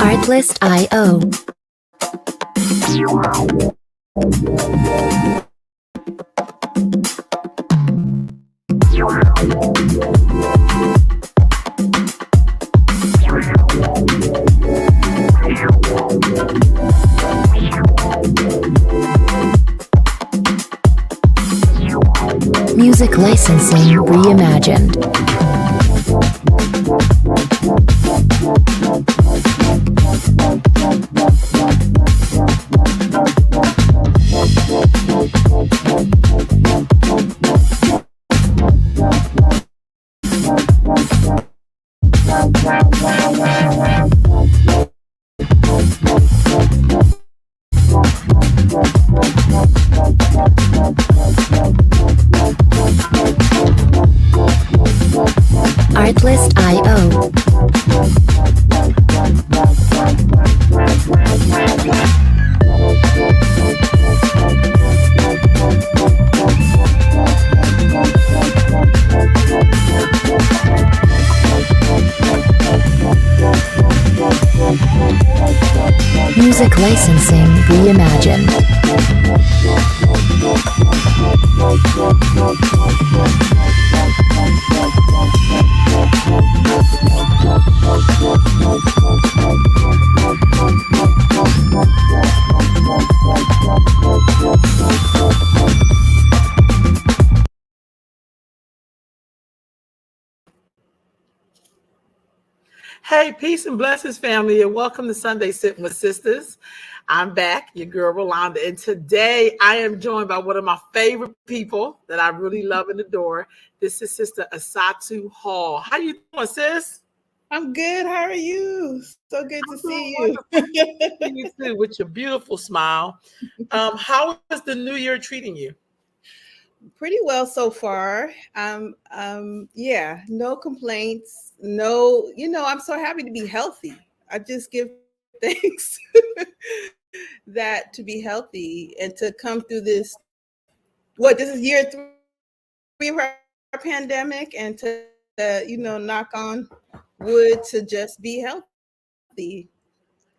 Artlist.io. Music licensing reimagined. Artlist.io. Music licensing reimagined. Hey, peace and blessings, family, and welcome to Sunday Sitting with Sisters. I'm back, your girl Rolanda, and today I am joined by one of my favorite people that I really love and adore. This is Sister Asatu Hall. How you doing, sis? I'm good. How are you? So good to see you. You too, with your beautiful smile. How is the new year treating you? Pretty well so far. Yeah, no complaints. No, I'm so happy to be healthy. I just give thanks that to be healthy and to come through this. This is year 3 of our pandemic, and to knock on wood to just be healthy.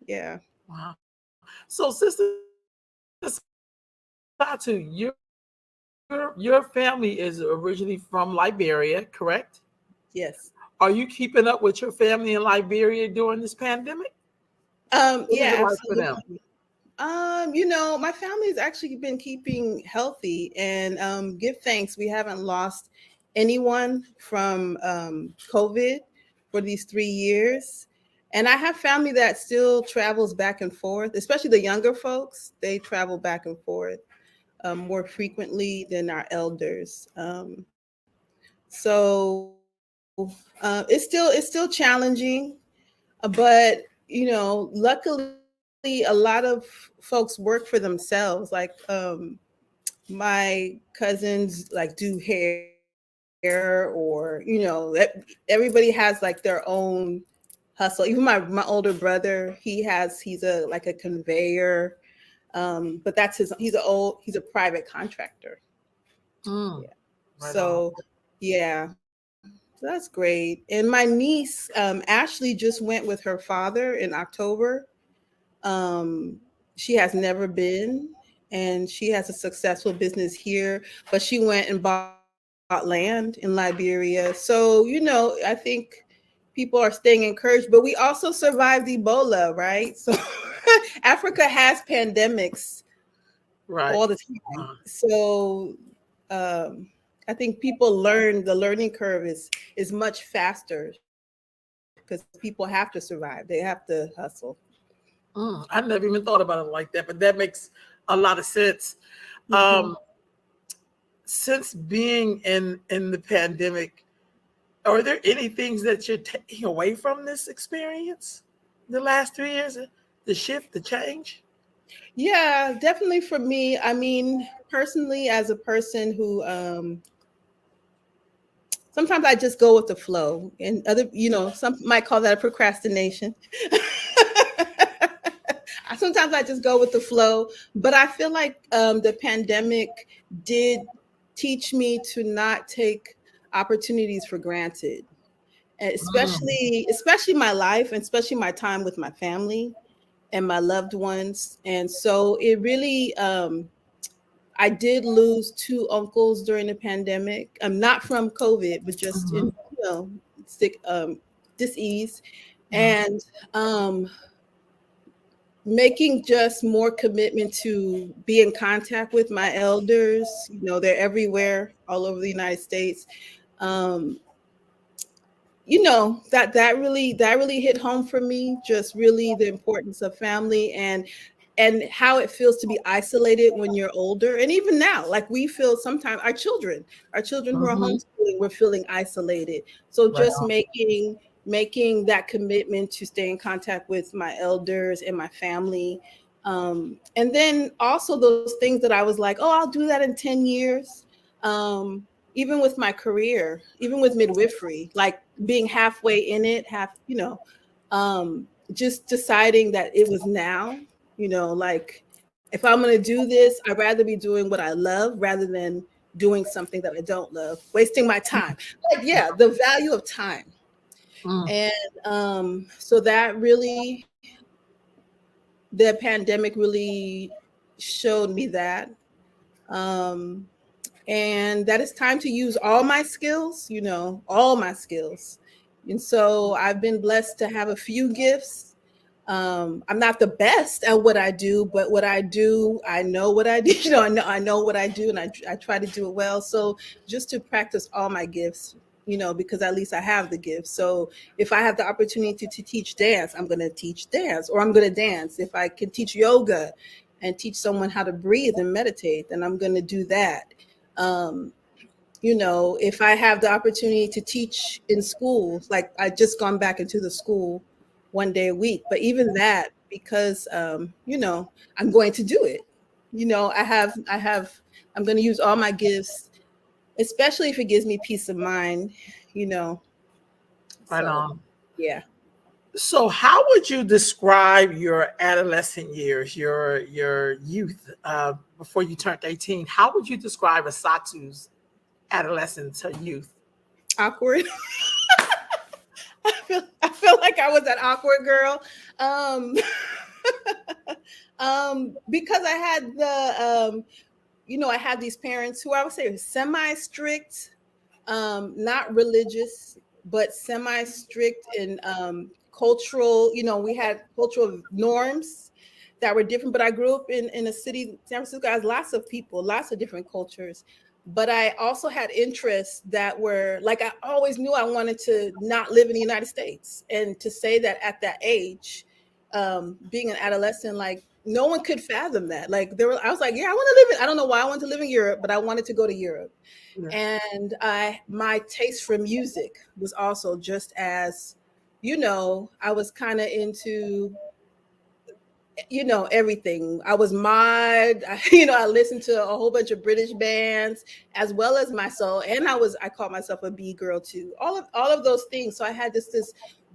Yeah. Wow. So, Sister Asatu, your family is originally from Liberia, correct? Yes. Are you keeping up with your family in Liberia during this pandemic? Yeah, Like for them? absolutely. My family's actually been keeping healthy, and give thanks. We haven't lost anyone from COVID for these 3 years. And I have family that still travels back and forth, especially the younger folks. They travel back and forth more frequently than our elders. So it's still challenging, but luckily a lot of folks work for themselves. Like my cousins like do hair, or everybody has like their own hustle. Even my older brother, he's a conveyor, but he's a private contractor. Yeah. Right So on. yeah, that's great. And my niece, Ashley, just went with her father in October. She has never been, and she has a successful business here, but she went and bought land in Liberia. So, I think people are staying encouraged, but we also survived Ebola, right? So Africa has pandemics all the time. So I think people the learning curve is much faster because people have to survive. They have to hustle. I never even thought about it like that, but that makes a lot of sense. Mm-hmm. Since being in the pandemic, are there any things that you're taking away from this experience? The last 3 years, the shift, the change? Yeah, definitely for me. I mean, personally, as a person who sometimes I just go with the flow, and some might call that a procrastination. sometimes I just go with the flow. But I feel like the pandemic did teach me to not take opportunities for granted, and Mm. especially my life, and especially my time with my family and my loved ones. And so it really, I did lose two uncles during the pandemic. Not from COVID, but just in, Mhm. sick, disease. Mhm. And um, making just more commitment to be in contact with my elders. They're everywhere, all over the United States. Um, that really hit home for me, just really the importance of family, and how it feels to be isolated when you're older. And even now, like, we feel sometimes, our children who are Mhm. homeschooling, we're feeling isolated. So Right just on. making that commitment to stay in contact with my elders and my family. And then also those things that I was like, oh, I'll do that in 10 years. Even with my career, even with midwifery, like being halfway in it, just deciding that it was now, like, if I'm going to do this, I'd rather be doing what I love rather than doing something that I don't love, wasting my time. Like, yeah, the value of time. Mm. And so that really, the pandemic really showed me that. Um, and that it's time to use all my skills, all my skills. And so I've been blessed to have a few gifts. I'm not the best at what I do, but what I do, I know what I do. I know what I do, and I try to do it well. So just to practice all my gifts, because at least I have the gifts. So if I have the opportunity to teach dance, I'm going to teach dance, or I'm going to dance. If I can teach yoga and teach someone how to breathe and meditate, then I'm going to do that. Um, if I have the opportunity to teach in schools, like, I just gone back into the school one day a week, but even that, because I'm going to do it. I'm going to use all my gifts, especially if it gives me peace of mind, you know. Right So on. yeah. So, how would you describe your adolescent years, your youth, before you turned 18? How would you describe Asatu's adolescence or youth? Awkward. I feel like I was that awkward girl. Um because I had I had these parents who I would say were semi-strict, not religious, but semi-strict in cultural. We had cultural norms that were different. But I grew up in a city, San Francisco, has lots of people, lots of different cultures. But I also had interests that were like, I always knew I wanted to not live in the United States. And to say that at that age, being an adolescent, like, no one could fathom that. Like, I was like, yeah, I want to live in, I don't know why I wanted to live in Europe, but I wanted to go to Europe. Yeah. And my taste for music was also just as, I was kind of into, everything. I was mod. I listened to a whole bunch of British bands, as well as my soul. And I called myself a B girl too. All of those things. So I had this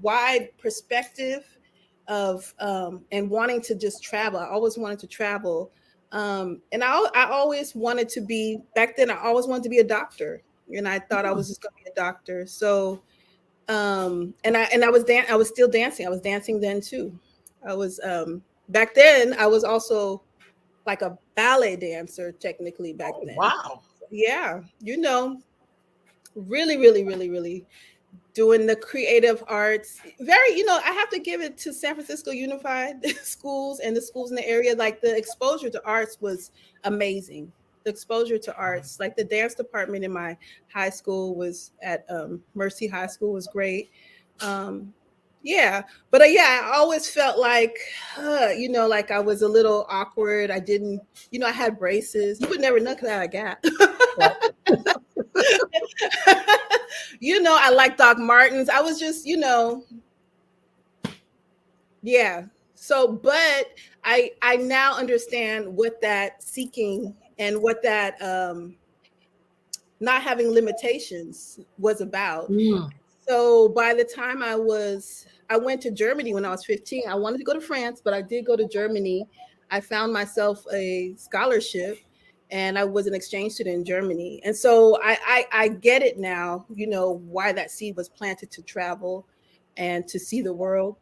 wide perspective of, and wanting to just travel. I always wanted to travel. And I always wanted to be, back then, I always wanted to be a doctor. And I thought I Mm. was just going to be a doctor. So, I was still dancing. I was dancing then too. I was, back then, I was also like a ballet dancer technically back Oh, then. wow. Yeah, really, really, really, really doing the creative arts. Very, I have to give it to San Francisco Unified schools and the schools in the area. Like, the exposure to arts was amazing. The exposure to arts, like the dance department in my high school was at Mercy High School, was great. Um, yeah, but yeah, I always felt like, like I was a little awkward. I didn't, I had braces. You would never know that I got. I like Doc Martens. I was just, yeah. So, but I now understand what that seeking and what that not having limitations was about. Mm. So by the time I went to Germany when I was 15. I wanted to go to France, but I did go to Germany. I found myself a scholarship and I was an exchange student in Germany. And so I get it now, you know, why that seed was planted to travel and to see the world.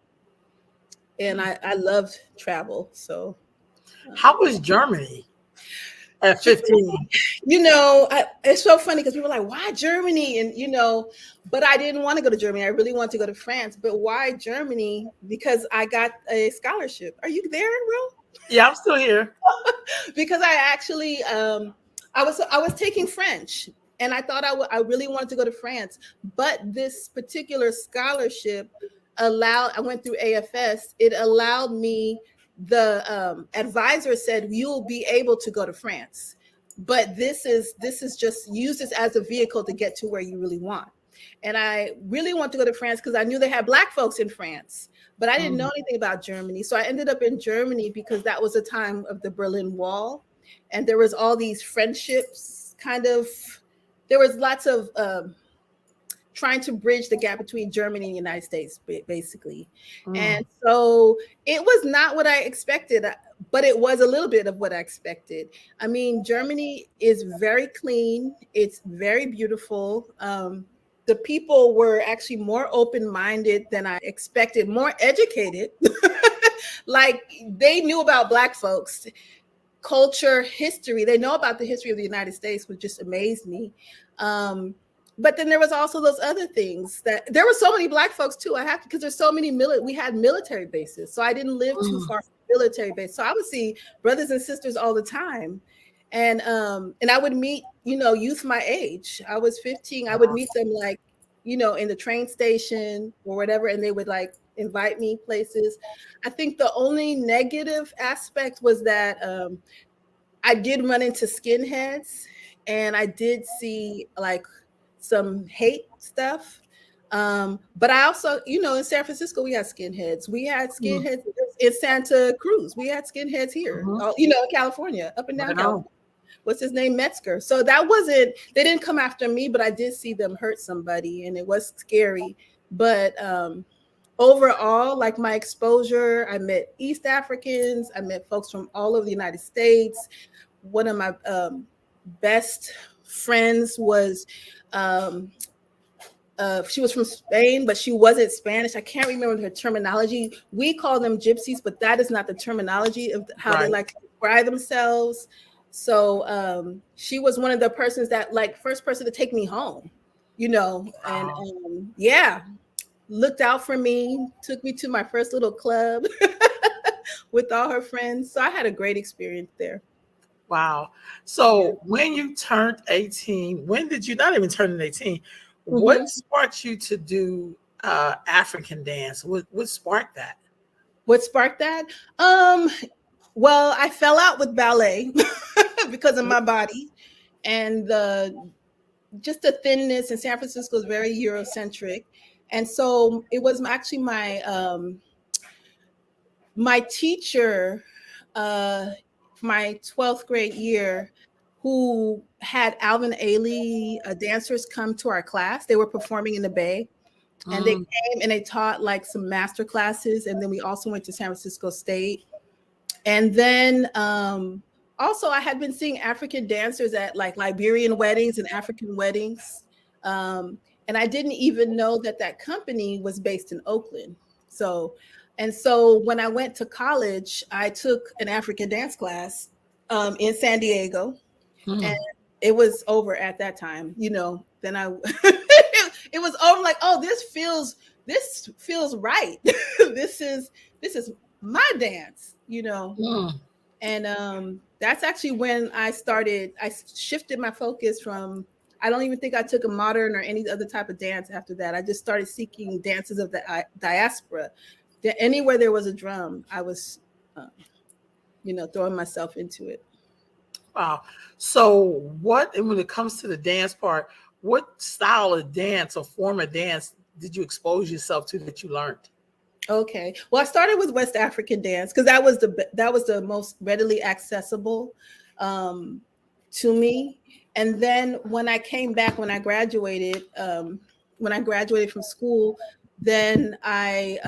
And I loved travel. So How was Germany at 15? you know, it's so funny because people are like, why Germany? And, you know, but I didn't want to go to Germany. I really wanted to go to France. But why Germany? Because I got a scholarship. Are you there, Will? Yeah, I'm still here. Because I actually, I was taking French and I thought I really wanted to go to France. But this particular scholarship I went through AFS. It allowed me, the advisor said, you'll be able to go to France. But this is just use this as a vehicle to get to where you really want. And I really want to go to France because I knew they had Black folks in France, but I didn't know anything about Germany. So I ended up in Germany because that was the time of the Berlin Wall. And there was all these friendships there was lots of trying to bridge the gap between Germany and the United States, basically. And so it was not what I expected, but it was a little bit of what I expected. I mean, Germany is very clean. It's very beautiful. The people were actually more open-minded than I expected, more educated. Like they knew about Black folks, culture, history. They know about the history of the United States, which just amazed me. But then there was also those other things that there were so many Black folks too. Because there's so many we had military bases. So I didn't live too far from military base. So I would see brothers and sisters all the time. And I would meet, you know, youth my age. I was 15. I would meet them like, you know, in the train station or whatever, and they would like invite me places. I think the only negative aspect was that I did run into skinheads, and I did see like some hate stuff. But I also, you know, in San Francisco, we had skinheads. We had skinheads in Santa Cruz. We had skinheads here, you know, in California, up and down California. What's his name? Metzger. So they didn't come after me, but I did see them hurt somebody, and it was scary. But overall, like my exposure, I met East Africans, I met folks from all over the United States. One of my best friends was, she was from Spain, but she wasn't Spanish. I can't remember her terminology. We call them gypsies, but that is not the terminology of how they like to describe themselves. So she was one of the persons that like first person to take me home, you know, and looked out for me, took me to my first little club with all her friends. So I had a great experience there. Wow. So when you turned 18, when did you not even turn 18? What sparked you to do African dance? What sparked that? What sparked that? Well, I fell out with ballet because of my body, and just the thinness. And San Francisco is very Eurocentric, and so it was actually my teacher, my 12th grade year, who had Alvin Ailey dancers come to our class. They were performing in the Bay, and they came and they taught like some master classes, and then we also went to San Francisco State. And then also I had been seeing African dancers at like Liberian weddings and African weddings. And I didn't even know that company was based in Oakland. So when I went to college, I took an African dance class in San Diego. And it was over at that time, you know, then it was over like, oh, this feels right. This is my dance, you know. And that's actually when I shifted my focus from, I don't even think I took a modern or any other type of dance after that. I just started seeking dances of the diaspora. Anywhere there was a drum, I was, you know, throwing myself into it. Wow. So when it comes to the dance part, what style of dance or form of dance did you expose yourself to that you learned? Okay. Well, I started with West African dance because that was the most readily accessible to me. And then when I came back, when I graduated from school, Then I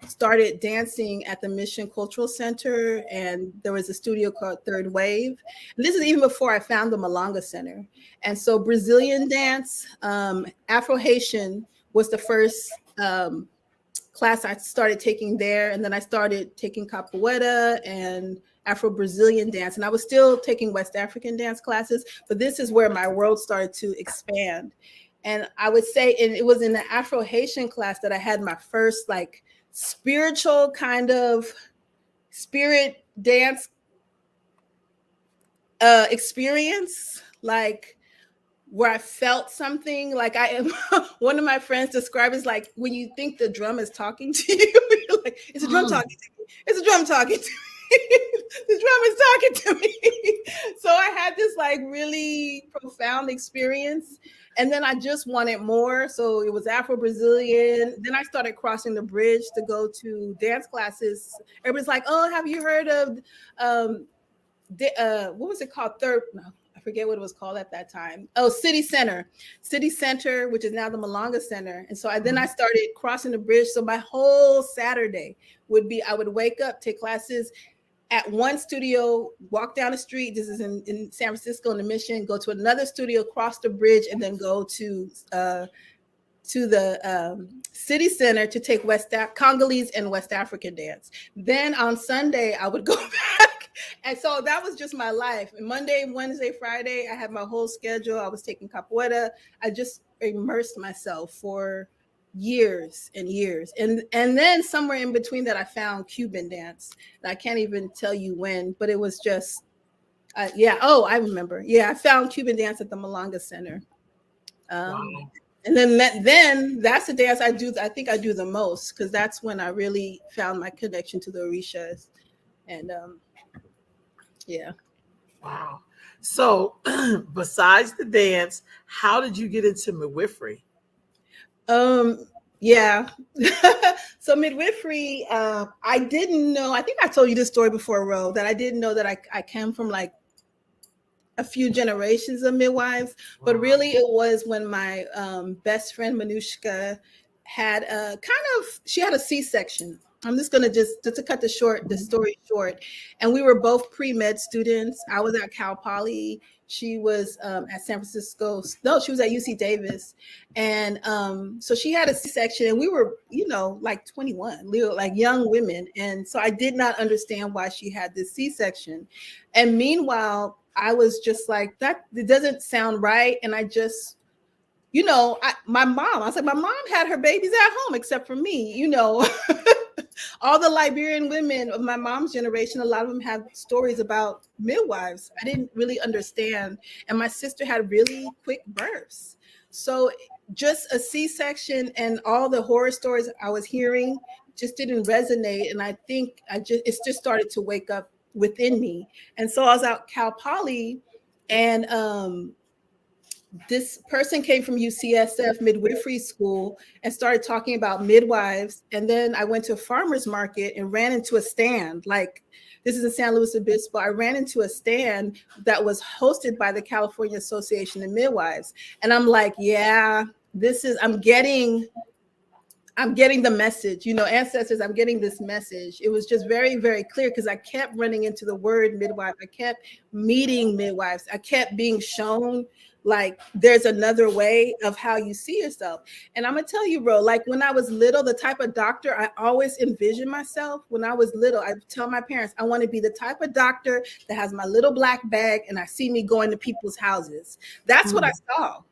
started dancing at the Mission Cultural Center, and there was a studio called Third Wave. And this is even before I found the Malanga Center. And so Brazilian dance, Afro-Haitian was the first class I started taking there. And then I started taking capoeira and Afro-Brazilian dance. And I was still taking West African dance classes, but this is where my world started to expand. And I would say, and it was in the Afro-Haitian class that I had my first like spiritual kind of spirit dance experience, like where I felt something. Like I am, one of my friends described it like when you think the drum is talking to you, you're like, it's a drum talking to me. It's a drum talking to me. The drum is talking to me. So I had this like really profound experience. And then I just wanted more. So it was Afro-Brazilian. Then I started crossing the bridge to go to dance classes. Everybody's like, oh, have you heard of, what was it called? I forget what it was called at that time. Oh, City Center, which is now the Malanga Center. And so then I started crossing the bridge. So my whole Saturday would be, I would wake up, take classes at one studio, walk down the street. This is in San Francisco in the Mission, go to another studio, cross the bridge, and then go to the city center to take Congolese and West African dance. Then on Sunday, I would go back. And so that was just my life. And Monday, Wednesday, Friday, I had my whole schedule. I was taking capoeira. I just immersed myself for years and years. And then somewhere in between that, I found Cuban dance. And I can't even tell you when, but it was just, Oh, I remember. Yeah, I found Cuban dance at the Malanga Center. Wow. And then that's the dance I do. I think I do the most because that's when I really found my connection to the Orishas. And yeah. Wow. So besides the dance, how did you get into midwifery? Yeah. So midwifery, I didn't know. I think I told you this story before, Ro, that I didn't know that I came from like a few generations of midwives, but really it was when my best friend Manushka had she had a C-section. I'm just gonna just to cut the story short. And we were both pre-med students. I was at Cal Poly. She was at San Francisco. No, she was at UC Davis. And so she had a C-section, and we were, like 21, like young women. And so I did not understand why she had this C-section. And meanwhile, I was just like, that it doesn't sound right. And I just, my mom had her babies at home except for me, all the Liberian women of my mom's generation, a lot of them have stories about midwives. I didn't really understand. And my sister had really quick births. So just a C-section and all the horror stories I was hearing just didn't resonate. And I think it just started to wake up within me. And so I was at Cal Poly, and this person came from UCSF midwifery school and started talking about midwives. And then I went to a farmer's market and ran into a stand. Like, this is in San Luis Obispo. I ran into a stand that was hosted by the California Association of Midwives. And I'm like, yeah, I'm getting the message, ancestors, I'm getting this message. It was just very, very clear because I kept running into the word midwife. I kept meeting midwives. I kept being shown like there's another way of how you see yourself. And I'm gonna tell you, bro, like when I was little, the type of doctor I always envisioned myself when I was little, I tell my parents, I want to be the type of doctor that has my little black bag and I see me going to people's houses. That's what I saw.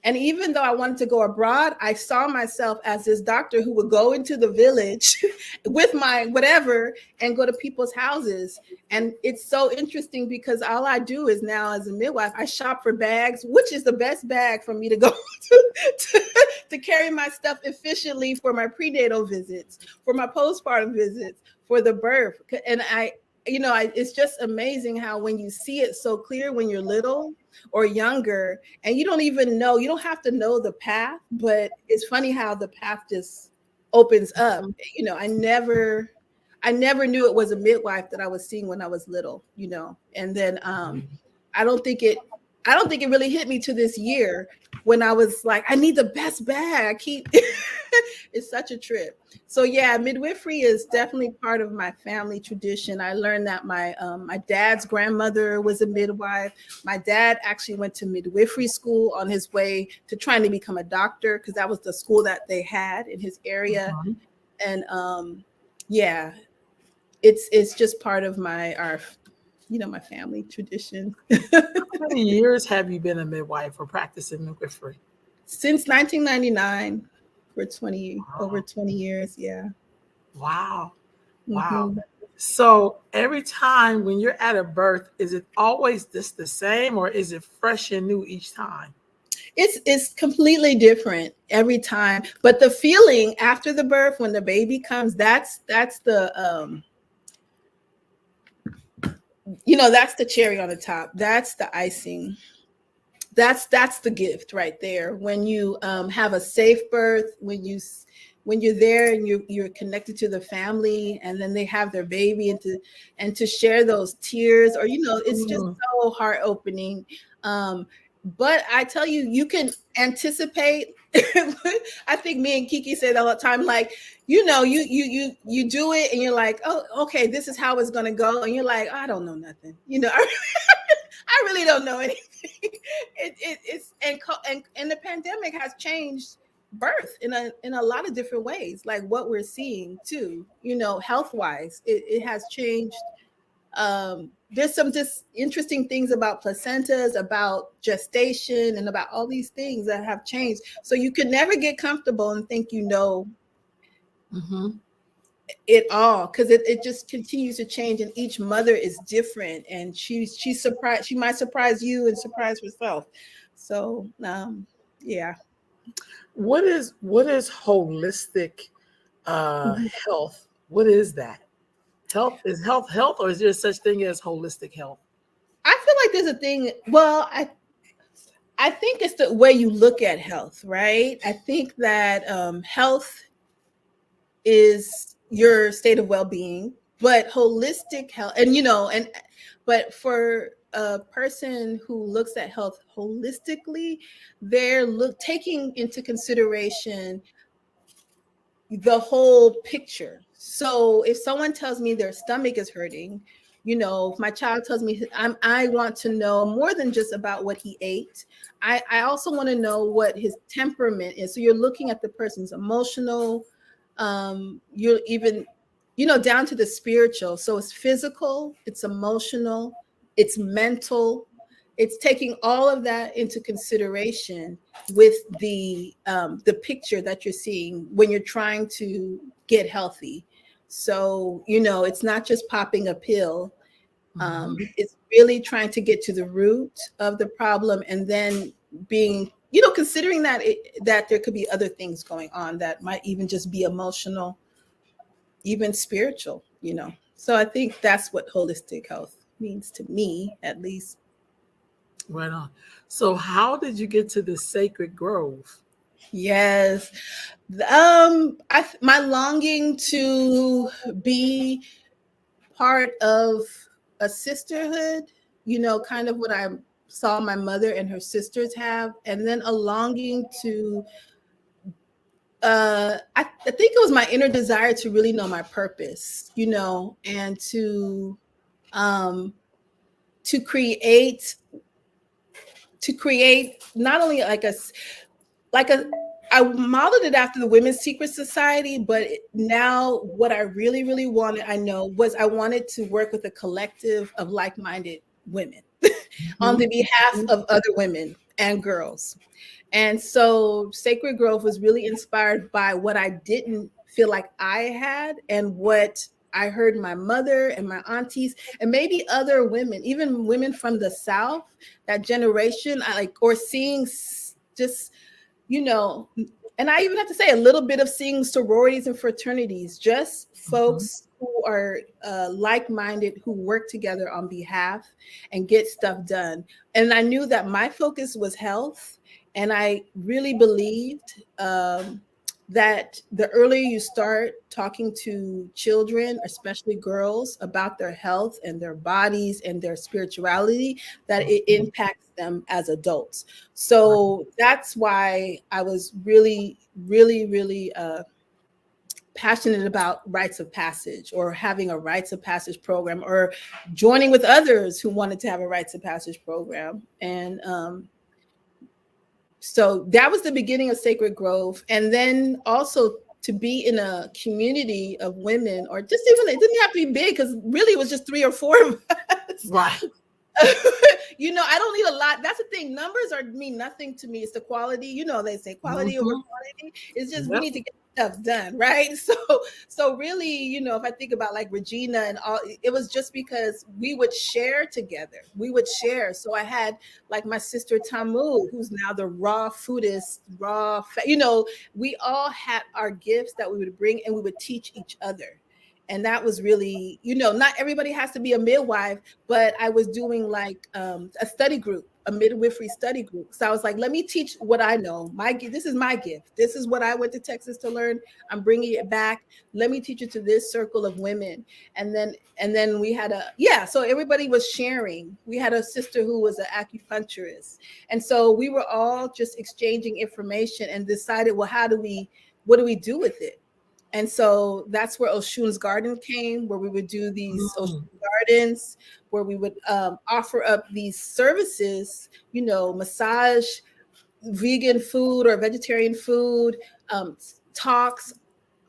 And even though I wanted to go abroad, I saw myself as this doctor who would go into the village with my whatever and go to people's houses. And it's so interesting because all I do is now as a midwife, I shop for bags, which is the best bag for me to go to carry my stuff efficiently for my prenatal visits, for my postpartum visits, for the birth. And it's just amazing how when you see it so clear when you're little or younger, and you don't even know, you don't have to know the path, but it's funny how the path just opens up. I never knew it was a midwife that I was seeing when I was little, and then I don't think it really hit me to this year when I was like, I need the best bag. I keep it's such a trip. So yeah, midwifery is definitely part of my family tradition. I learned that my dad's grandmother was a midwife. My dad actually went to midwifery school on his way to trying to become a doctor because that was the school that they had in his area. And yeah, it's just part of our my family tradition. How many years have you been a midwife or practicing midwifery? Since 1999, for over 20 years. Yeah. Wow. Wow. Mhm. So every time when you're at a birth, is it always the same or is it fresh and new each time? It's completely different every time. But the feeling after the birth when the baby comes, that's the that's the cherry on the top. That's the icing. That's the gift right there. When you have a safe birth, when you're there and you're connected to the family, and then they have their baby, and to share those tears, or it's just so heart opening. But I tell you, you can anticipate. I think me and Kiki say that all the time, like, you do it and you're like, oh, okay, this is how it's gonna go, and you're like, I don't know nothing, I really don't know anything. It's and the pandemic has changed birth in a lot of different ways, like what we're seeing too, health wise. It has changed. There's some just interesting things about placentas, about gestation, and about all these things that have changed. So you can never get comfortable and think it all, because it just continues to change, and each mother is different, and she's surprised. She might surprise you and surprise herself. So yeah. What is holistic health? What is that? Health is health, or is there such thing as holistic health? I feel like there's a thing. Well, I think it's the way you look at health, right? I think that health is your state of well-being, but holistic health, but for a person who looks at health holistically, they're taking into consideration the whole picture. So if someone tells me their stomach is hurting, if my child tells me, I want to know more than just about what he ate. I also want to know what his temperament is. So you're looking at the person's emotional, you're even, down to the spiritual. So it's physical, it's emotional, it's mental. It's taking all of that into consideration with the picture that you're seeing when you're trying to get healthy. So, it's not just popping a pill. It's really trying to get to the root of the problem, and then being, considering that that there could be other things going on that might even just be emotional, even spiritual. So I think that's what holistic health means to me, at least. Right on. So how did you get to the sacred grove? Yes. My longing to be part of a sisterhood, kind of what I saw my mother and her sisters have, and then a longing to I think it was my inner desire to really know my purpose, and to create not only like a I modeled it after the Women's Secret Society, but now what I really, really wanted, I wanted to work with a collective of like-minded women on the behalf of other women and girls. And so Sacred Grove was really inspired by what I didn't feel like I had, and what I heard my mother and my aunties and maybe other women, even women from the South, that generation, or seeing just, and I even have to say a little bit of seeing sororities and fraternities, just folks who are like-minded, who work together on behalf and get stuff done. And I knew that my focus was health. And I really believed that the earlier you start talking to children, especially girls, about their health and their bodies and their spirituality, that it impacts them as adults. So that's why I was really, really, really passionate about rites of passage, or having a rites of passage program, or joining with others who wanted to have a rites of passage program. And so that was the beginning of Sacred Grove. And then also to be in a community of women, or just even, it didn't have to be big, because really it was just 3 or 4 of us. Right. I don't need a lot. That's the thing. Numbers mean nothing to me. It's the quality. They say quality over quantity. It's just we need to get stuff done, right? So really, if I think about like Regina and all, it was just because we would share together. We would share. So I had like my sister Tamu, who's now the raw foodist, we all had our gifts that we would bring, and we would teach each other. And that was really, not everybody has to be a midwife, but I was doing like a study group, a midwifery study group. So I was like, let me teach what I know. This is my gift. This is what I went to Texas to learn. I'm bringing it back. Let me teach it to this circle of women. And then we had so everybody was sharing. We had a sister who was an acupuncturist. And so we were all just exchanging information and decided, well, what do we do with it? And so that's where Oshun's Garden came, where we would do these Oshun Gardens, where we would offer up these services, massage, vegan food or vegetarian food, talks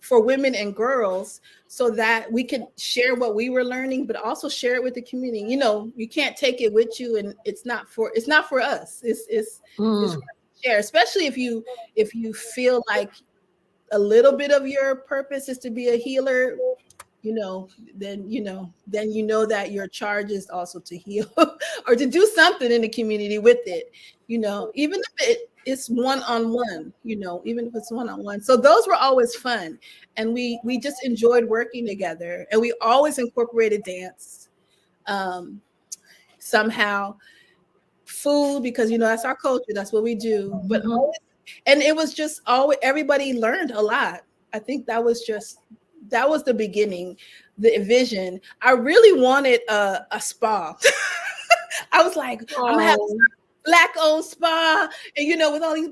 for women and girls, so that we could share what we were learning, but also share it with the community. You can't take it with you, and it's not for us. It's share, especially if you feel like a little bit of your purpose is to be a healer, then that your charge is also to heal or to do something in the community with it, even if it's one-on-one, even if it's one-on-one. So those were always fun. And we just enjoyed working together, and we always incorporated dance, somehow, food, because that's our culture, that's what we do. But always, and it was just always, everybody learned a lot. I think that was the beginning, the vision. I really wanted a spa. I was like, I'm gonna have a Black-owned spa, and with all these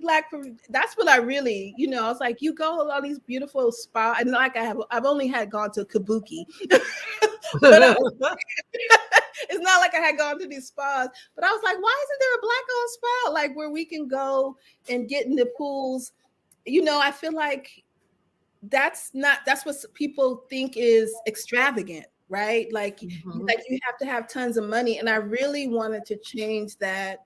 that's what I really, I was like, you go to all these beautiful spa, and like I've only had gone to Kabuki. But it's not like I had gone to these spas, but I was like, why isn't there a Black-owned spa, like where we can go and get in the pools? I feel like that's what people think is extravagant, right? Like you have to have tons of money. And I really wanted to change that.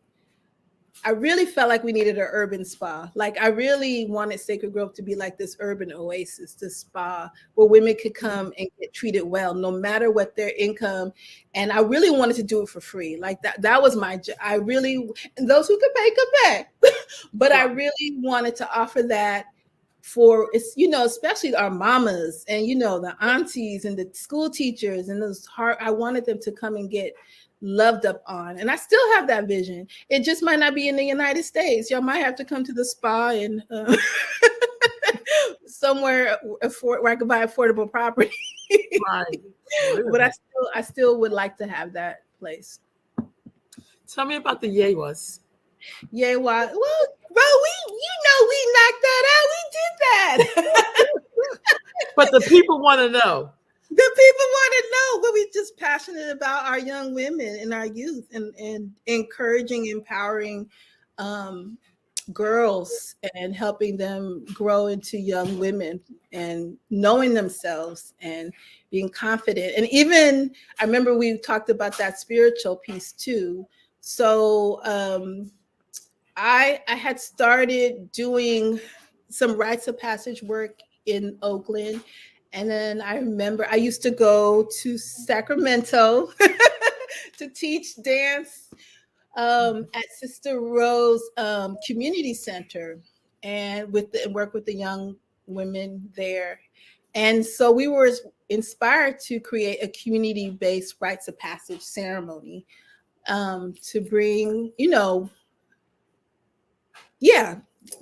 I really felt like we needed an urban spa. Like I really wanted Sacred Grove to be like this urban oasis, this spa where women could come and get treated well, no matter what their income. And I really wanted to do it for free. Like that was my, and those who could pay, could pay. But I really wanted to offer that for, especially our mamas and, the aunties and the school teachers and I wanted them to come and get loved up on. And I still have that vision. It just might not be in the United States. Y'all might have to come to the spa and somewhere where I could buy affordable property. Right. But I still would like to have that place. Tell me about the Yewas. Yewa. Well, bro, we knocked that out. We did that. But the people want to know. The people want to know, but we're just passionate about our young women and our youth, and encouraging, empowering girls and helping them grow into young women and knowing themselves and being confident. And even, I remember we talked about that spiritual piece too. So I had started doing some rites of passage work in Oakland. And then I remember I used to go to Sacramento to teach dance at Sister Rose Community Center, and work with the young women there. And so we were inspired to create a community-based rites of passage ceremony to bring,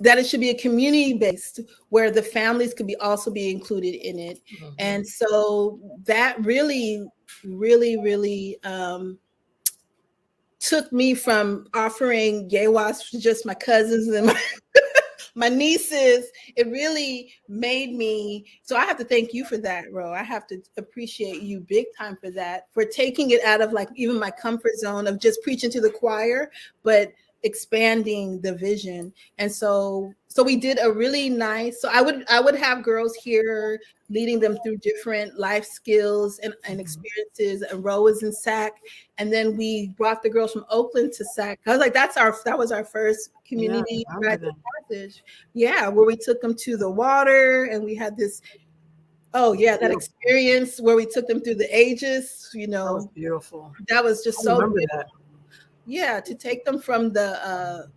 that it should be a community based where the families could be also be included in it. Mhm. And so that really, really took me from offering Yewas to just my cousins and my nieces. It really made me, so I have to thank you for that, Ro. I have to appreciate you big time for that, for taking it out of like even my comfort zone of just preaching to the choir, but expanding the vision. And so we did a really nice, so I would have girls here leading them through different life skills and experiences. And Ro was in SAC, and then we brought the girls from Oakland to SAC. I was like, that was our first community passage. Yeah, where we took them to the water, and we had this, that experience where we took them through the ages. You know, that was beautiful. That was just I remember that. Yeah, to take them from the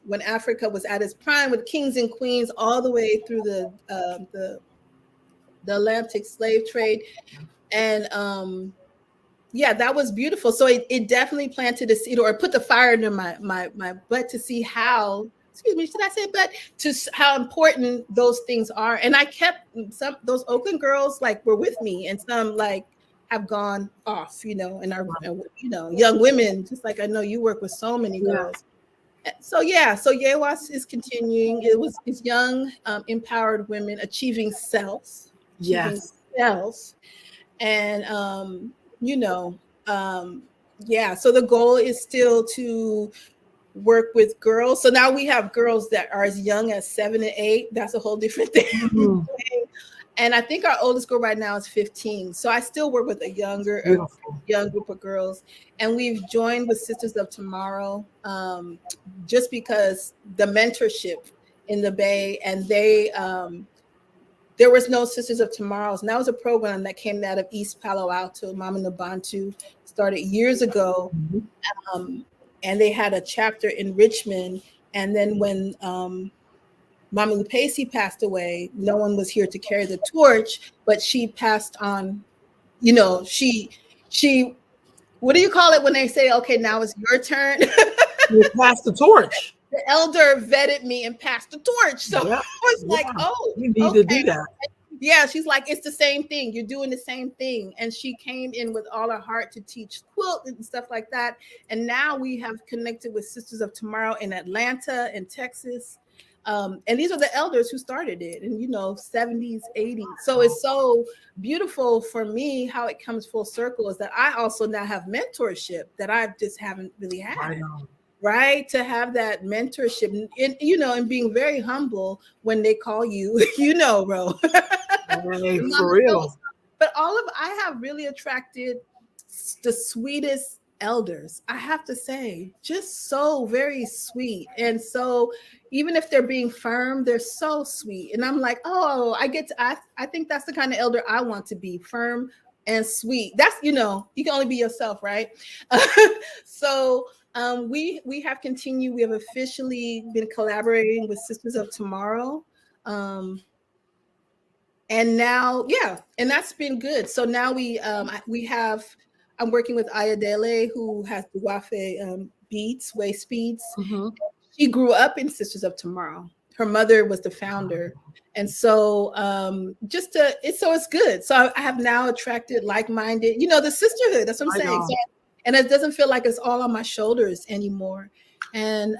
when Africa was at its prime with kings and queens, all the way through the Atlantic slave trade. And that was beautiful. So it definitely planted a seed, or put the fire under my butt to see how, excuse me, should I say butt? To how important those things are. And I kept those Oakland girls like were with me, and some like have gone off, and are, young women, just like I know you work with so many girls. So Yewas is continuing. It's young, empowered women achieving self. Yes. And so the goal is still to work with girls. So now we have girls that are as young as 7 and 8. That's a whole different thing. Mm-hmm. And I think our oldest girl right now is 15. So I still work with a young group of girls. And we've joined with Sisters of Tomorrow, just because the mentorship in the Bay, and they there was no Sisters of Tomorrows. And that was a program that came out of East Palo Alto. Mama Nabantu started years ago. Mm-hmm. And they had a chapter in Richmond. And then when Mama Lupacey passed away, no one was here to carry the torch, but she passed on, she what do you call it when they say, okay, now it's your turn? You passed the torch. The elder vetted me and passed the torch. So I was like, you need to do that. Yeah, she's like, it's the same thing. You're doing the same thing. And she came in with all her heart to teach quilt and stuff like that. And now we have connected with Sisters of Tomorrow in Atlanta and Texas. And these are the elders who started it in, 70s, 80s. So it's so beautiful for me how it comes full circle, is that I also now have mentorship that I just haven't really had. Right? To have that mentorship and being very humble when they call you, Ro. For real. But I have really attracted the sweetest elders, I have to say, just so very sweet. And so even if they're being firm, they're so sweet. And I'm like, I think that's the kind of elder I want to be, firm and sweet. That's, you can only be yourself, right? So we have continued. We have officially been collaborating with Sisters of Tomorrow. And now, and that's been good. So now I'm working with Ayodele, who has the Wafe beads, waist beads. Mm-hmm. She grew up in Sisters of Tomorrow. Her mother was the founder. And so it's good. So I have now attracted like-minded, the sisterhood. That's what I'm saying. So, and it doesn't feel like it's all on my shoulders anymore. And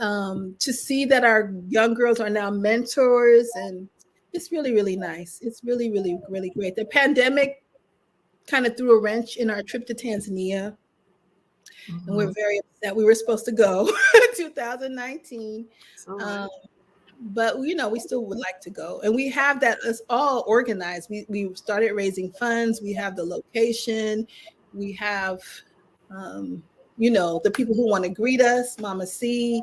to see that our young girls are now mentors, and it's really, really nice. It's really, really, really great. The pandemic kind of threw a wrench in our trip to Tanzania. Mm-hmm. And we're very upset. We were supposed to go in 2019. But, we still would like to go. And we have that, it's all organized. We started raising funds. We have the location. We have, the people who want to greet us, Mama C,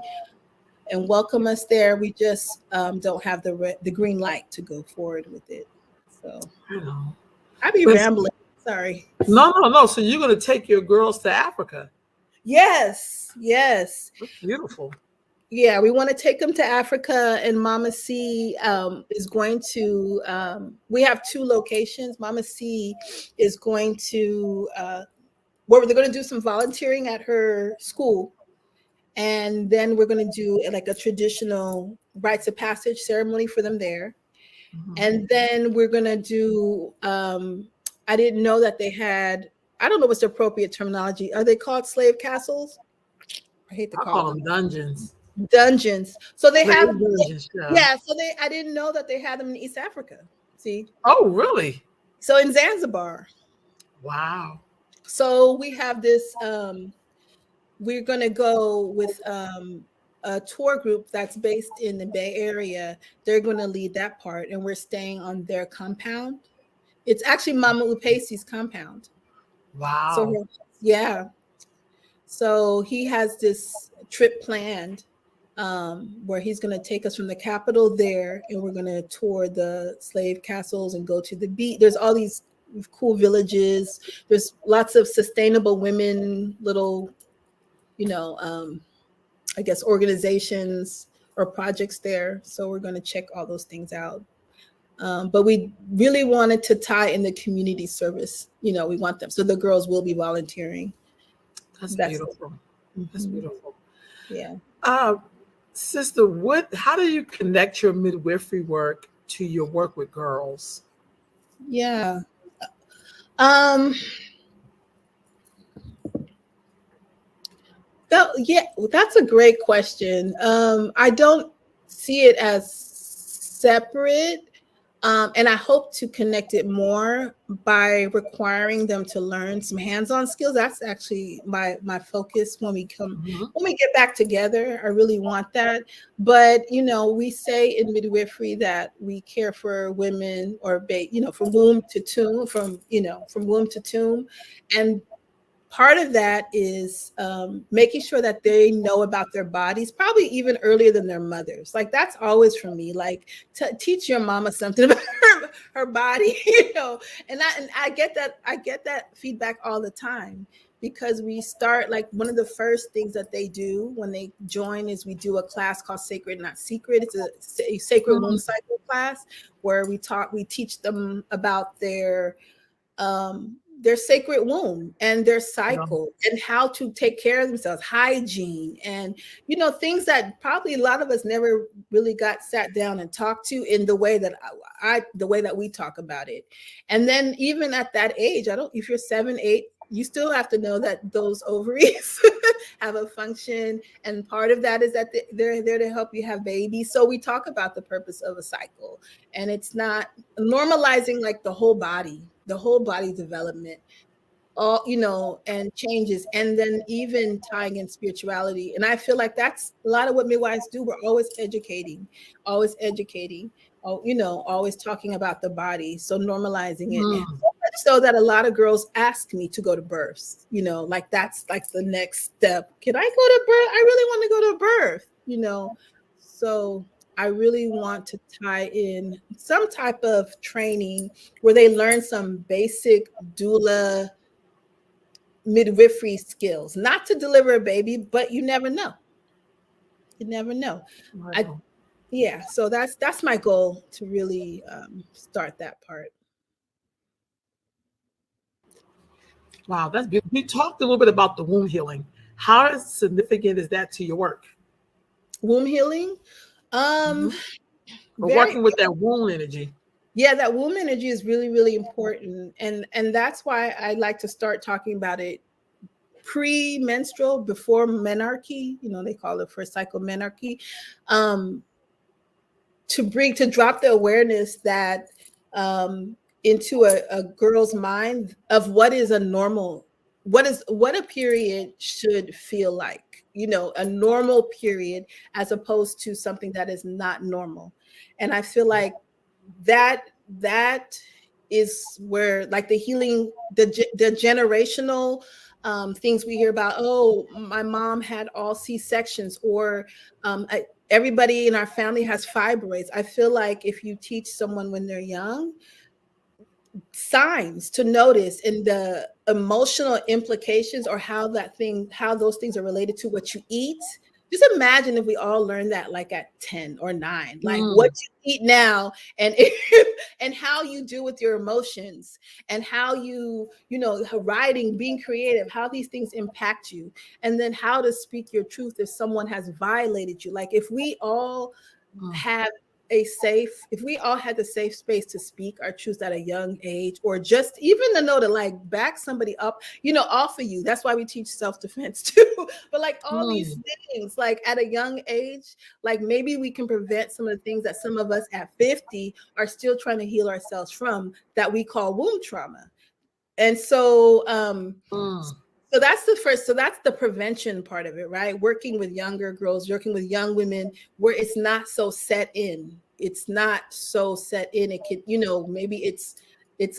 and welcome us there. We just don't have the green light to go forward with it. So I'd be rambling. Sorry. No. So you're going to take your girls to Africa? Yes. That's beautiful. Yeah, we want to take them to Africa, and Mama C is going to, we have 2 locations. Mama C is going to, where they're going to do some volunteering at her school. And then we're going to do like a traditional rites of passage ceremony for them there. And then we're going to do, I didn't know that they had, I don't know what's the appropriate terminology. Are they called slave castles? I hate to I call call them them dungeons. dungeons. So they Slave have, dungeons, yeah. yeah. So I didn't know that they had them in East Africa. See? Oh, really? So in Zanzibar. Wow. So we have this, we're going to go with a tour group that's based in the Bay Area. They're going to lead that part, and we're staying on their compound. It's actually Mama Upesi's compound. So Wow. yeah. So he has this trip planned where he's going to take us from the capital there, and we're going to tour the slave castles and go to the beach. There's all these cool villages. There's lots of sustainable women, little, I guess organizations or projects there. So we're going to check all those things out. But we really wanted to tie in the community service. We want them. So the girls will be volunteering. That's beautiful. That's beautiful. Yeah. Sister, how do you connect your midwifery work to your work with girls? Yeah. That's a great question. I don't see it as separate. And I hope to connect it more by requiring them to learn some hands-on skills. That's actually my focus when we get back together. I really want that. But we say in midwifery that we care for women or from womb to tomb, from womb to tomb, and part of that is making sure that they know about their bodies, probably even earlier than their mothers. Like that's always for me, like teach your mama something about her body, and I get that feedback all the time, because we start, like one of the first things that they do when they join is we do a class called Sacred Not Secret. It's a sacred womb cycle class where we teach them about their sacred womb and their cycle and how to take care of themselves, hygiene, and things that probably a lot of us never really got sat down and talked to in the way that the way that we talk about it. And then even at that age, if you're 7, 8, you still have to know that those ovaries have a function, and part of that is that they're there to help you have babies. So we talk about the purpose of a cycle, and it's not normalizing like the whole body development, and changes, and then even tying in spirituality. And I feel like that's a lot of what midwives do. We're always educating, always talking about the body. So normalizing it. So much so that a lot of girls ask me to go to births, like that's like the next step. Can I go to birth? I really want to go to birth, So I really want to tie in some type of training where they learn some basic doula midwifery skills, not to deliver a baby, but you never know. Wow. So that's my goal, to really start that part. Wow, that's beautiful. We talked a little bit about the womb healing. How significant is that to your work? Womb healing? Working with that womb energy. Yeah, that womb energy is really, really important. And that's why I like to start talking about it pre-menstrual, before menarche. They call it first cycle menarche, to drop the awareness that into a girl's mind of what is a normal, what a period should feel like, a normal period, as opposed to something that is not normal. And I feel like that is where, like, the healing, the generational things we hear about. Oh, my mom had all C-sections, or everybody in our family has fibroids. I feel like if you teach someone when they're young signs to notice, and the emotional implications, or how those things are related to what you eat, just imagine if we all learned that like at 10 or 9, like what you eat now and and how you deal with your emotions and how writing, being creative, how these things impact you, and then how to speak your truth if someone has violated you. Like if we all have if we all had the safe space to speak our truth at a young age, or just even to know to like back somebody up, offer you. That's why we teach self-defense too. But like all these things, like at a young age, like maybe we can prevent some of the things that some of us at 50 are still trying to heal ourselves from, that we call womb trauma. And so so that's the first. So that's the prevention part of it, right? Working with younger girls, working with young women where it's not so set in. It's not so set in. It could, maybe it's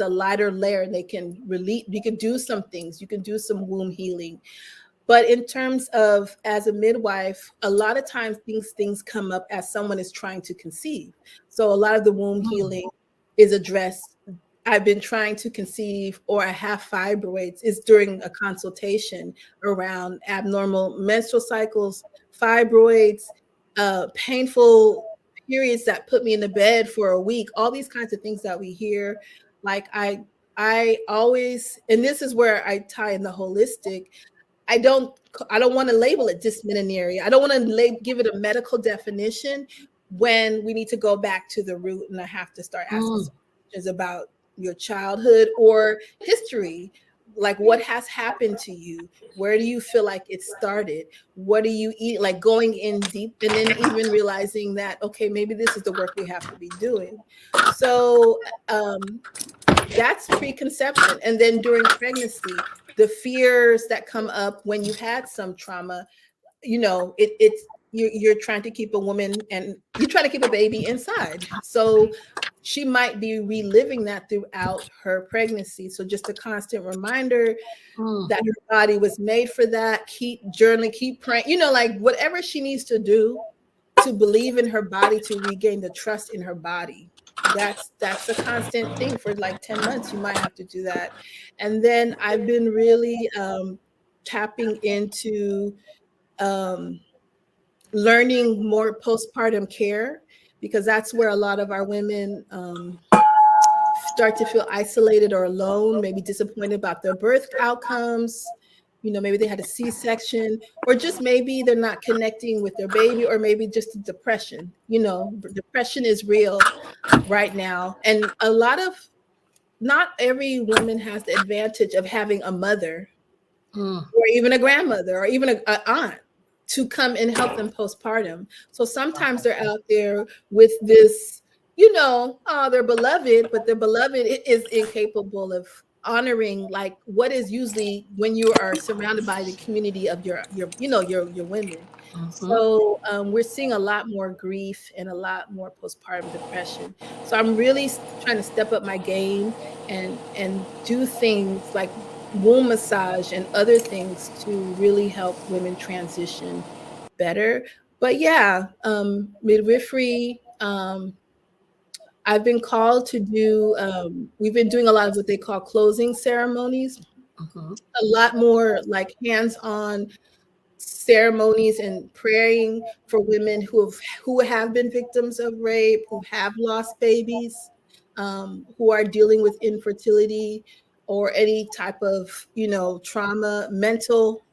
a lighter layer and they can release. You can do some things. You can do some womb healing. But in terms of as a midwife, a lot of times things come up as someone is trying to conceive. So a lot of the womb healing is addressed. I've been trying to conceive, or I have fibroids, is during a consultation around abnormal menstrual cycles, fibroids, painful periods that put me in the bed for a week, all these kinds of things that we hear. Like I always, and this is where I tie in the holistic. I don't want to label it dysmenorrhea. I don't want to give it a medical definition when we need to go back to the root, and I have to start asking questions about your childhood or history, like what has happened to you, where do you feel like it started, what do you eat, like going in deep, and then even realizing that, okay, maybe this is the work we have to be doing. So that's preconception. And then during pregnancy, the fears that come up when you had some trauma, you're trying to keep a woman, and you're trying to keep a baby inside. So she might be reliving that throughout her pregnancy. So just a constant reminder that her body was made for that. Keep journaling, keep praying, like whatever she needs to do to believe in her body, to regain the trust in her body. That's a constant thing for like 10 months. You might have to do that. And then I've been really tapping into learning more postpartum care, because that's where a lot of our women start to feel isolated or alone, maybe disappointed about their birth outcomes. Maybe they had a C-section, or just maybe they're not connecting with their baby, or maybe just depression. Depression is real right now. And not every woman has the advantage of having a mother or even a grandmother or even an aunt to come and help them postpartum. So sometimes they're out there with this, they're beloved, but their beloved is incapable of honoring like what is usually when you are surrounded by the community of your women. So we're seeing a lot more grief and a lot more postpartum depression. So I'm really trying to step up my game and do things like womb massage and other things to really help women transition better. But yeah, midwifery, I've been called to do, we've been doing a lot of what they call closing ceremonies, a lot more like hands-on ceremonies and praying for women who have been victims of rape, who have lost babies, who are dealing with infertility or any type of, trauma, mental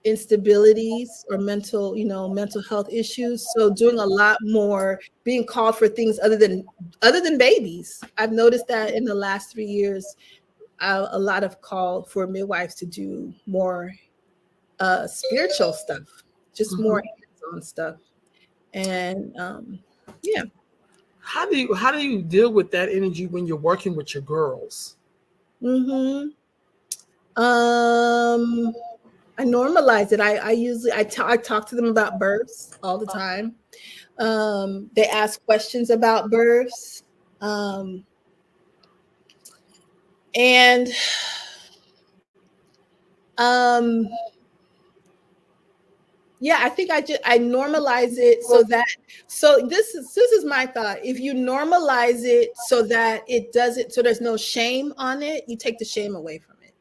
instabilities or mental health issues. So doing a lot more, being called for things other than babies. I've noticed that in the last 3 years, a lot of call for midwives to do more spiritual stuff, just more hands-on stuff. And yeah. How do you deal with that energy when you're working with your girls? I normalize it. I usually talk to them about births all the time. They ask questions about births. And yeah, I think I normalize it so this is my thought. If you normalize it so that it doesn't, so there's no shame on it, you take the shame away from it.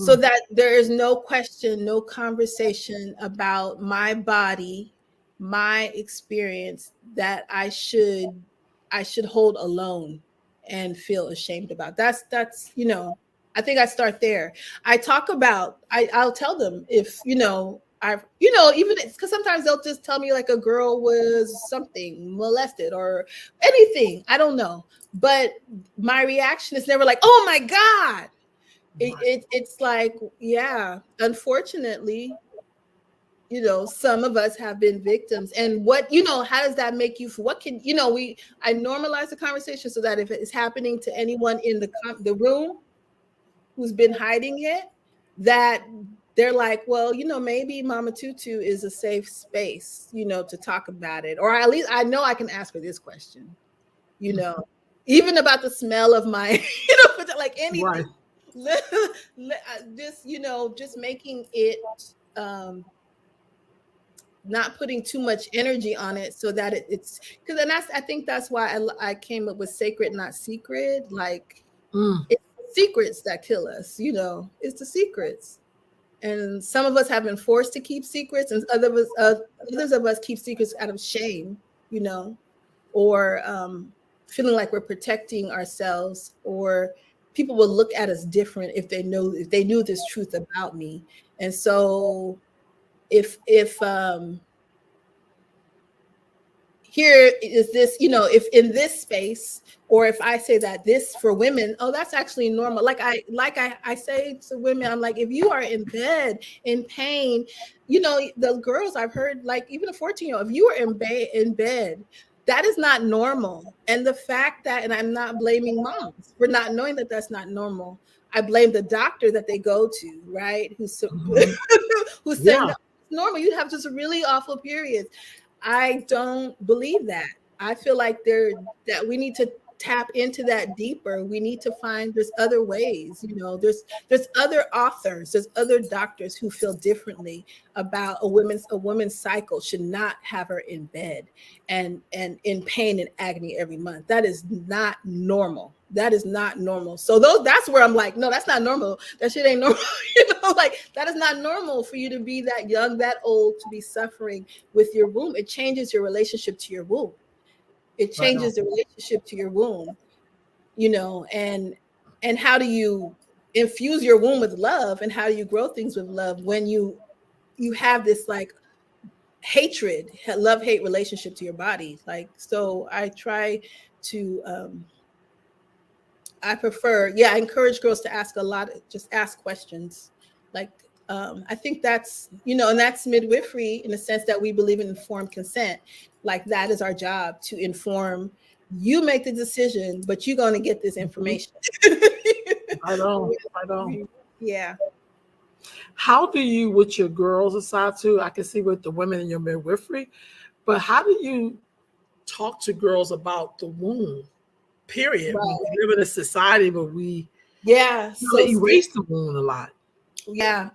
so that there is no question, no conversation about my body, my experience that I should hold alone and feel ashamed about. That's I think I start there. I talk about I'll tell them if even because sometimes they'll just tell me like a girl was something molested or anything, I don't know, but my reaction is never like, oh my God. It's like, yeah, unfortunately, some of us have been victims. And how does that make you feel? What can, I normalize the conversation so that if it's happening to anyone in the room who's been hiding it, that they're like, well, maybe Mama Tutu is a safe space, to talk about it. Or at least I know I can ask her this question, even about the smell of my, like anything. Right. Just making it not putting too much energy on it so that it's because, and I think that's why I came up with sacred, not secret. Like it's the secrets that kill us, it's the secrets. And some of us have been forced to keep secrets, and others of us keep secrets out of shame, or feeling like we're protecting ourselves, or people will look at us different if they knew this truth about me. And so if here is this, if in this space, or if I say that this for women, oh, that's actually normal. Like I say to women, I'm like, if you are in bed in pain, the girls I've heard, like even a 14-year-old, if you are in bed, that is not normal. And the fact that, and I'm not blaming moms for not knowing that that's not normal. I blame the doctor that they go to, right? Who's saying that it's normal. You have just really awful periods. I don't believe that. I feel like that we need to tap into that deeper. We need to find there's other ways. There's other authors, there's other doctors who feel differently about a woman's cycle should not have her in bed and in pain and agony every month. That is not normal. That is not normal. So that's where I'm like, no, that's not normal. That shit ain't normal. Like that is not normal for you to be that young, that old, to be suffering with your womb. It changes your relationship to your womb. It changes the relationship to your womb, and how do you infuse your womb with love, and how do you grow things with love when you have this like hatred, love-hate relationship to your body. Like, so I try to I encourage girls to ask just ask questions. Like, I think that's, and that's midwifery in the sense that we believe in informed consent. Like that is our job, to inform. You make the decision, but you're going to get this information. I know. Yeah. How do you, with your girls aside too, I can see with the women in your midwifery, but how do you talk to girls about the womb? Period. Right. We live in a society, but we erase the womb a lot. Yeah,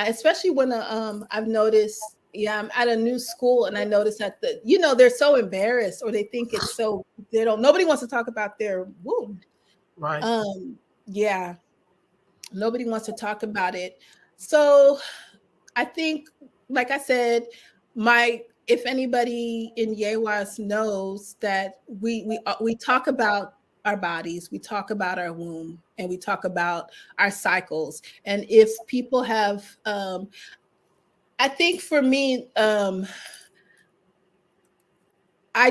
especially when I've noticed, I'm at a new school and I noticed that they're so embarrassed, or they think it's so, nobody wants to talk about their womb. Right. Nobody wants to talk about it. So I think, like I said, if anybody in Yewas knows that we talk about our bodies, we talk about our womb, and we talk about our cycles. And if people have, I think for me, I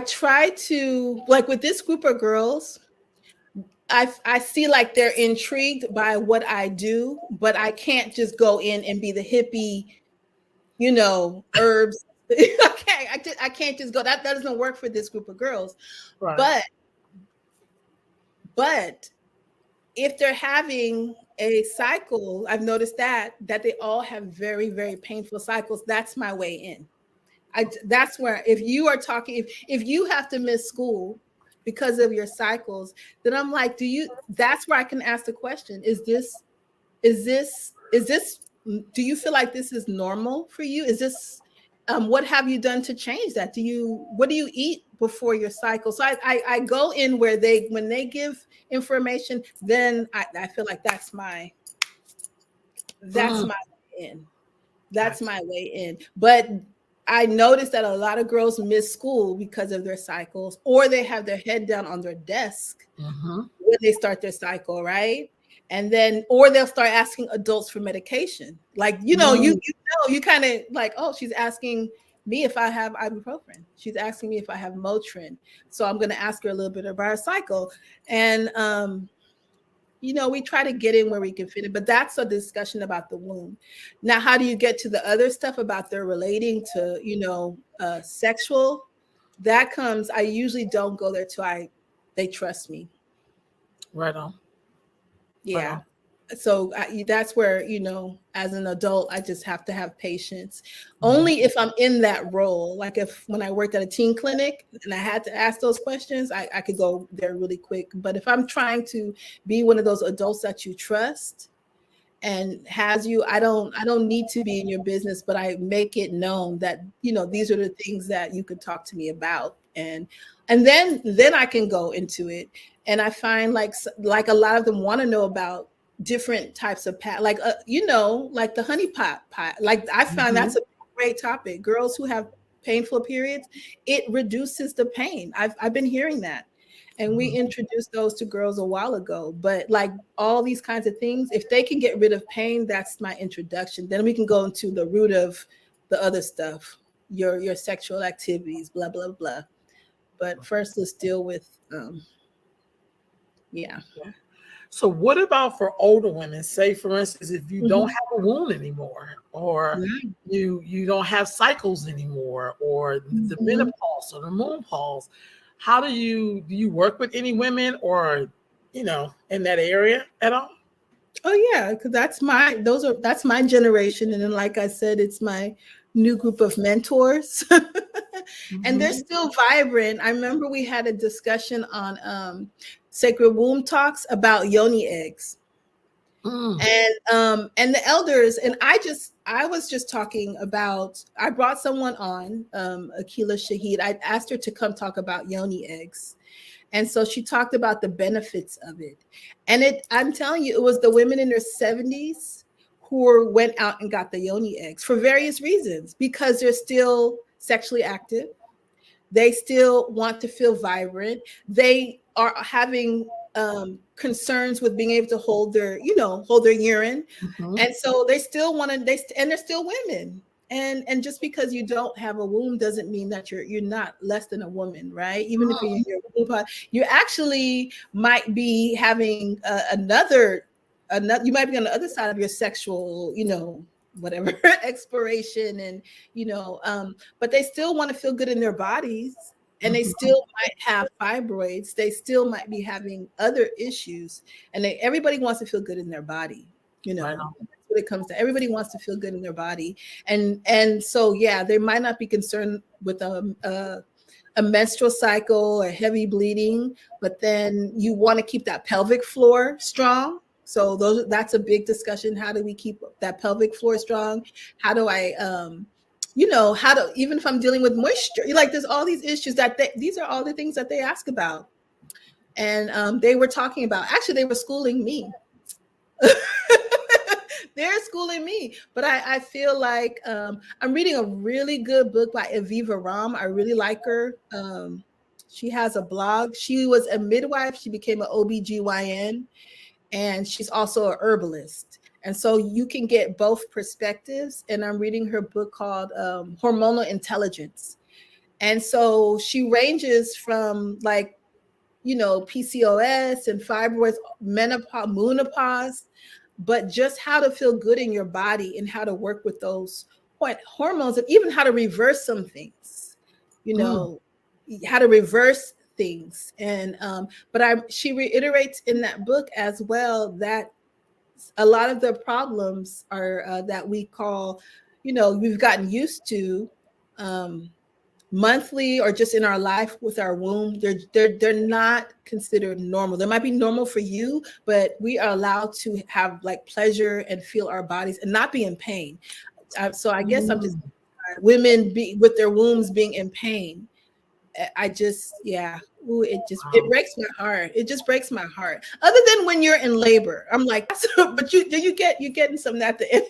try to, like with this group of girls, I see like they're intrigued by what I do, but I can't just go in and be the hippie, herbs. I can't just go. That doesn't work for this group of girls. Right. But if they're having a cycle, I've noticed that they all have very, very painful cycles. That's my way in. That's where, if you are talking, if you have to miss school because of your cycles, then I'm like, that's where I can ask the question, is this, do you feel like this is normal for you? Is this, what have you done to change that? What do you eat before your cycle? So I go in when they give information, then I feel like that's my That's my way in. That's my way in. But I noticed that a lot of girls miss school because of their cycles, or they have their head down on their desk when they start their cycle, right? And then, or they'll start asking adults for medication. Like, you know, you kind of like, oh, she's asking me if I have ibuprofen. She's asking me if I have Motrin. So I'm going to ask her a little bit about her cycle. And, you know, we try to get in where we can fit it, but that's a discussion about the womb. Now, how do you get to the other stuff about their relating to, you know, sexual? That comes, I usually don't go there till they trust me. Right on. Yeah. Right on. So that's where, you know, as an adult, I just have to have patience. Only if I'm in that role. Like when I worked at a teen clinic and I had to ask those questions, I could go there really quick. But if I'm trying to be one of those adults that you trust and has you, I don't need to be in your business, but I make it known that, you know, these are the things that you could talk to me about. And then I can go into it. And I find like a lot of them want to know about different types of like you know, like the honey pot pie. Like I found that's a great topic. Girls who have painful periods, it reduces the pain. I've been hearing that. And we introduced those to girls a while ago. But like all these kinds of things, if they can get rid of pain, that's my introduction. Then we can go into the root of the other stuff, your sexual activities, blah, blah, blah. But first, let's deal with, yeah. So what about for older women? Say, for instance, if you don't have a womb anymore, or you don't have cycles anymore, or the menopause or the menopause, how do you work with any women, or, you know, in that area at all? Oh yeah, because that's my generation, and then like I said, it's my new group of mentors, and they're still vibrant. I remember we had a discussion on Sacred Womb Talks about yoni eggs, and the elders, and I was just talking about. I brought someone on, Akila Shahid. I asked her to come talk about yoni eggs. And so she talked about the benefits of it. And I'm telling you, it was the women in their 70s who went out and got the yoni eggs for various reasons, because they're still sexually active. They still want to feel vibrant. They are having concerns with being able to hold their urine. And so they still want to, and they're still women. And just because you don't have a womb doesn't mean that you're not less than a woman, right? Even if you're in your womb, you actually might be having another. You might be on the other side of your sexual, you know, whatever exploration, and you know, but they still want to feel good in their bodies, and they still might have fibroids. They still might be having other issues, and everybody wants to feel good in their body, you know. Right. What it comes to, everybody wants to feel good in their body, and so yeah, they might not be concerned with a menstrual cycle or heavy bleeding, but then you want to keep that pelvic floor strong. So that's a big discussion. How do we keep that pelvic floor strong? How do I even if I'm dealing with moisture, like there's all these issues these are all the things that they ask about. And they were talking about, actually they were schooling me. They're schooling me, but I feel like I'm reading a really good book by Aviva Ram. I really like her. She has a blog. She was a midwife. She became an OBGYN, and she's also a herbalist. And so you can get both perspectives. And I'm reading her book called Hormonal Intelligence. And so she ranges from like, you know, PCOS and fibroids, menopause, but just how to feel good in your body and how to work with those hormones, and even how to reverse some things, you know, how to reverse things. And she reiterates in that book as well that a lot of the problems are that we call, you know, we've gotten used to monthly or just in our life with our womb, they're not considered normal. They might be normal for you, but we are allowed to have like pleasure and feel our bodies and not be in pain. So I guess I'm just women with their wombs being in pain. I just, yeah. Ooh, it breaks my heart. It just breaks my heart. Other than when you're in labor, I'm like, but you're getting something at the end.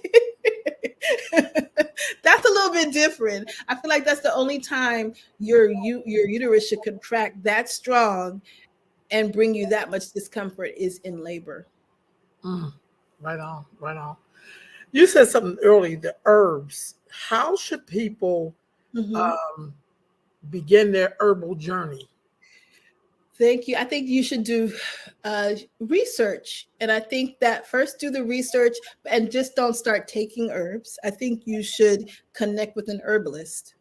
That's a little bit different. I feel like that's the only time your uterus should contract that strong and bring you that much discomfort is in labor. Right on, right on. You said something early, the herbs. How should people begin their herbal journey? Thank you. I think you should do research. And I think that first do the research and just don't start taking herbs. I think you should connect with an herbalist.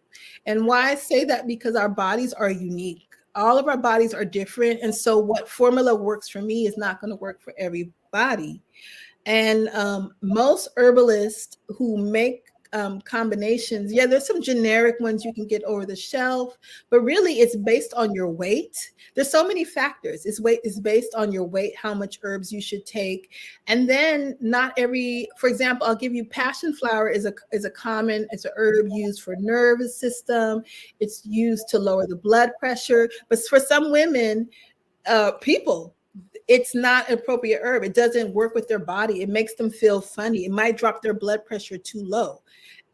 And why I say that, because our bodies are unique. All of our bodies are different. And so what formula works for me is not going to work for everybody. And most herbalists who make combinations, yeah, there's some generic ones you can get over the shelf, but really it's based on your weight. There's so many factors. It's based on your weight, how much herbs you should take. And then not every, for example, I'll give you passion flower is a common, it's an herb used for nervous system. It's used to lower the blood pressure. But for some women, people, it's not an appropriate herb. It doesn't work with their body. It makes them feel funny. It might drop their blood pressure too low.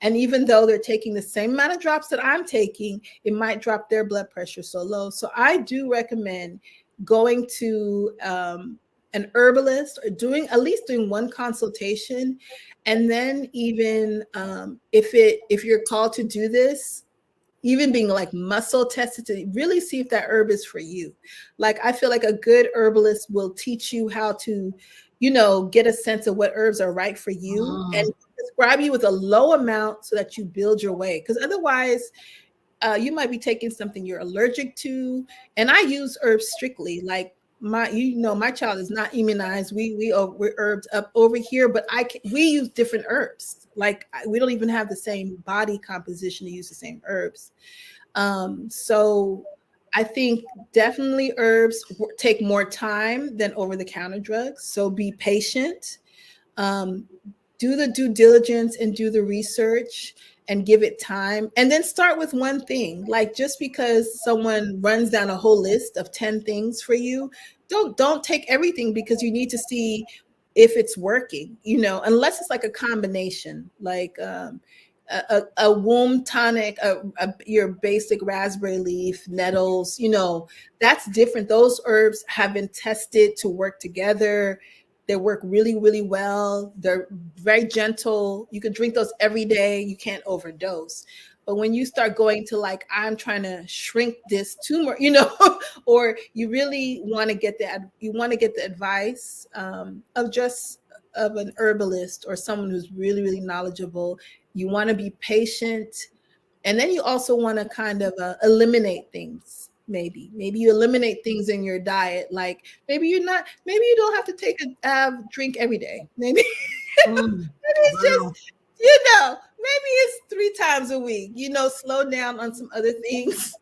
And even though they're taking the same amount of drops that I'm taking, it might drop their blood pressure so low. So I do recommend going to an herbalist or at least doing one consultation. And then even if you're called to do this, even being like muscle tested to really see if that herb is for you. Like, I feel like a good herbalist will teach you how to, get a sense of what herbs are right for you and prescribe you with a low amount so that you build your way. Because otherwise, you might be taking something you're allergic to. And I use herbs strictly. Like my child is not immunized. We're herbed up over here, but we use different herbs. Like, we don't even have the same body composition to use the same herbs. So I think definitely herbs take more time than over-the-counter drugs. So be patient, do the due diligence and do the research and give it time. And then start with one thing. Like, just because someone runs down a whole list of 10 things for you, don't take everything, because you need to see if it's working, unless it's like a combination, like a womb tonic, your basic raspberry leaf, nettles, that's different. Those herbs have been tested to work together. They work really, really well. They're very gentle. You can drink those every day. You can't overdose. But when you start going to like, I'm trying to shrink this tumor, or you really want to get the advice of an herbalist or someone who's really, really knowledgeable. You want to be patient. And then you also want to kind of eliminate things. Maybe you eliminate things in your diet. Like, maybe you don't have to take a drink every day. Maybe it's just, maybe it's 3 times a week, slow down on some other things.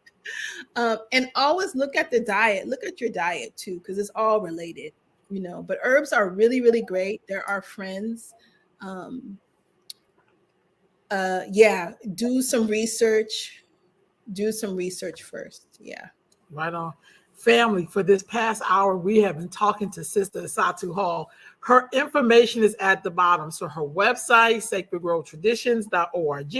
And always look at the diet. Look at your diet too, because it's all related, but herbs are really, really great. They're our friends. Do some research. Do some research first. Yeah. Right on. Family, for this past hour, we have been talking to Sister Asatu Hall. Her information is at the bottom. So her website, sacredgrovetraditions.org.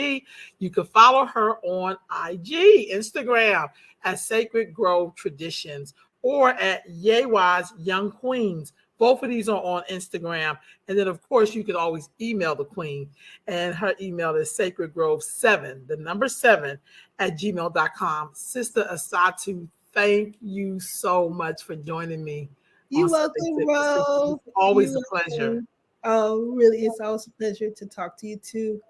You can follow her on IG, Instagram at Sacred Grove Traditions, or at Yewa's Young Queens. Both of these are on Instagram. And then, of course, you can always email the Queen. And her email is sacredgrove7, the number 7, at gmail.com. Sister Asatu, thank you so much for joining me. You're welcome, Ro. Always a pleasure. Oh, really? It's always a pleasure to talk to you too.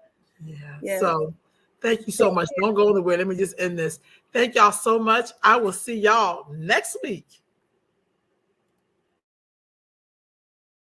Yeah. So thank you so much. Don't go anywhere. Let me just end this. Thank y'all so much. I will see y'all next week.